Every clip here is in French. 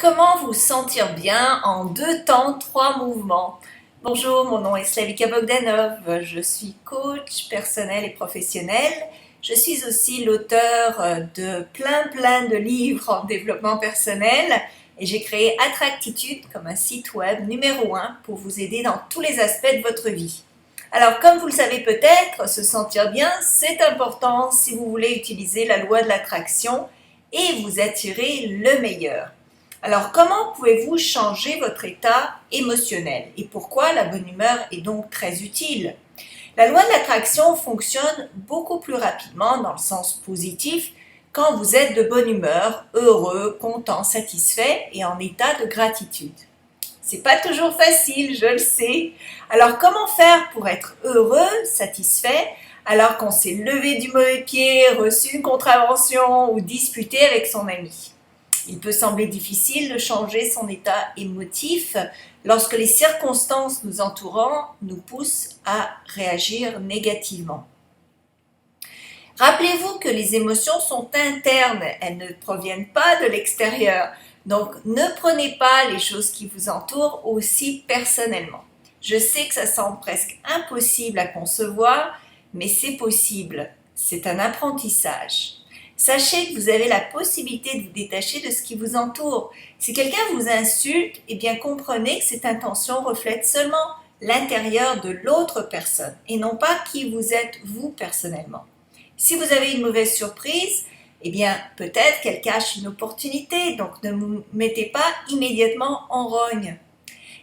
Comment vous sentir bien en 2 temps, 3 mouvements? Bonjour, mon nom est Slavika Bogdanov, je suis coach personnel et professionnel. Je suis aussi l'auteur de plein de livres en développement personnel et j'ai créé Attractitude comme un site web numéro 1 pour vous aider dans tous les aspects de votre vie. Alors, comme vous le savez peut-être, se sentir bien, c'est important si vous voulez utiliser la loi de l'attraction et vous attirer le meilleur. Alors, comment pouvez-vous changer votre état émotionnel et pourquoi la bonne humeur est donc très utile? La loi de l'attraction fonctionne beaucoup plus rapidement dans le sens positif quand vous êtes de bonne humeur, heureux, content, satisfait et en état de gratitude. C'est pas toujours facile, je le sais. Alors, comment faire pour être heureux, satisfait, alors qu'on s'est levé du mauvais pied, reçu une contravention ou disputé avec son ami? Il peut sembler difficile de changer son état émotif lorsque les circonstances nous entourant nous poussent à réagir négativement. Rappelez-vous que les émotions sont internes, elles ne proviennent pas de l'extérieur. Donc, ne prenez pas les choses qui vous entourent aussi personnellement. Je sais que ça semble presque impossible à concevoir, mais c'est possible. C'est un apprentissage. Sachez que vous avez la possibilité de vous détacher de ce qui vous entoure. Si quelqu'un vous insulte, eh bien comprenez que cette intention reflète seulement l'intérieur de l'autre personne et non pas qui vous êtes vous personnellement. Si vous avez une mauvaise surprise, eh bien peut-être qu'elle cache une opportunité, donc ne vous mettez pas immédiatement en rogne.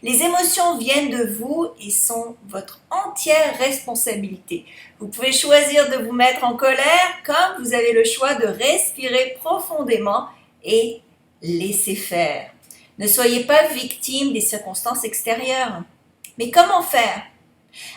Les émotions viennent de vous et sont votre entière responsabilité. Vous pouvez choisir de vous mettre en colère comme vous avez le choix de respirer profondément et laisser faire. Ne soyez pas victime des circonstances extérieures. Mais comment faire?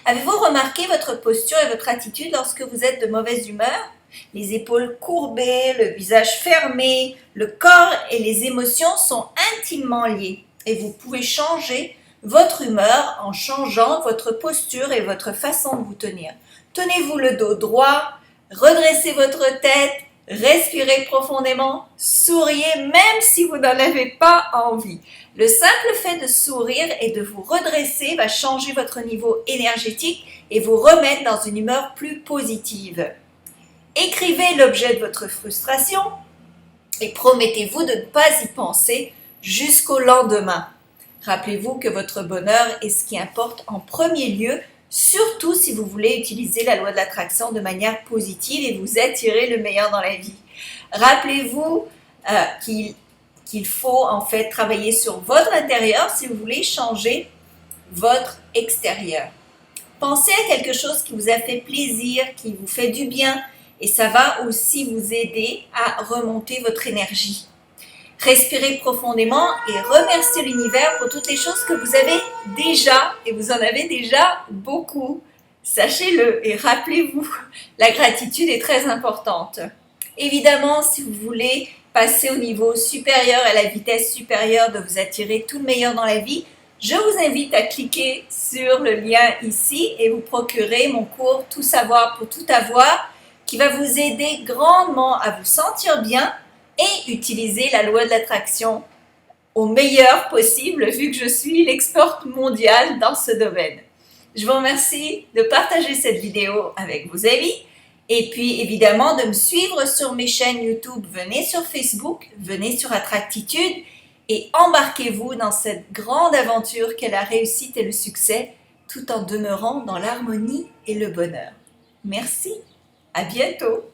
Avez-vous remarqué votre posture et votre attitude lorsque vous êtes de mauvaise humeur? Les épaules courbées, le visage fermé, le corps et les émotions sont intimement liés. Et vous pouvez changer votre humeur en changeant votre posture et votre façon de vous tenir. Tenez-vous le dos droit, redressez votre tête, respirez profondément, souriez même si vous n'en avez pas envie. Le simple fait de sourire et de vous redresser va changer votre niveau énergétique et vous remettre dans une humeur plus positive. Écrivez l'objet de votre frustration et promettez-vous de ne pas y penser jusqu'au lendemain. Rappelez-vous que votre bonheur est ce qui importe en premier lieu, surtout si vous voulez utiliser la loi de l'attraction de manière positive et vous attirer le meilleur dans la vie. Rappelez-vous qu'il faut en fait travailler sur votre intérieur si vous voulez changer votre extérieur. Pensez à quelque chose qui vous a fait plaisir, qui vous fait du bien et ça va aussi vous aider à remonter votre énergie. Respirez profondément et remerciez l'univers pour toutes les choses que vous avez déjà, et vous en avez déjà beaucoup. Sachez-le et rappelez-vous, la gratitude est très importante. Évidemment, si vous voulez passer au niveau supérieur, à la vitesse supérieure de vous attirer tout le meilleur dans la vie, je vous invite à cliquer sur le lien ici et vous procurer mon cours Tout savoir pour tout avoir qui va vous aider grandement à vous sentir bien et utiliser la loi de l'attraction au meilleur possible vu que je suis l'experte mondiale dans ce domaine. Je vous remercie de partager cette vidéo avec vos amis et puis évidemment de me suivre sur mes chaînes YouTube. Venez sur Facebook, venez sur Attractitude et embarquez-vous dans cette grande aventure qu'est la réussite et le succès tout en demeurant dans l'harmonie et le bonheur. Merci, à bientôt!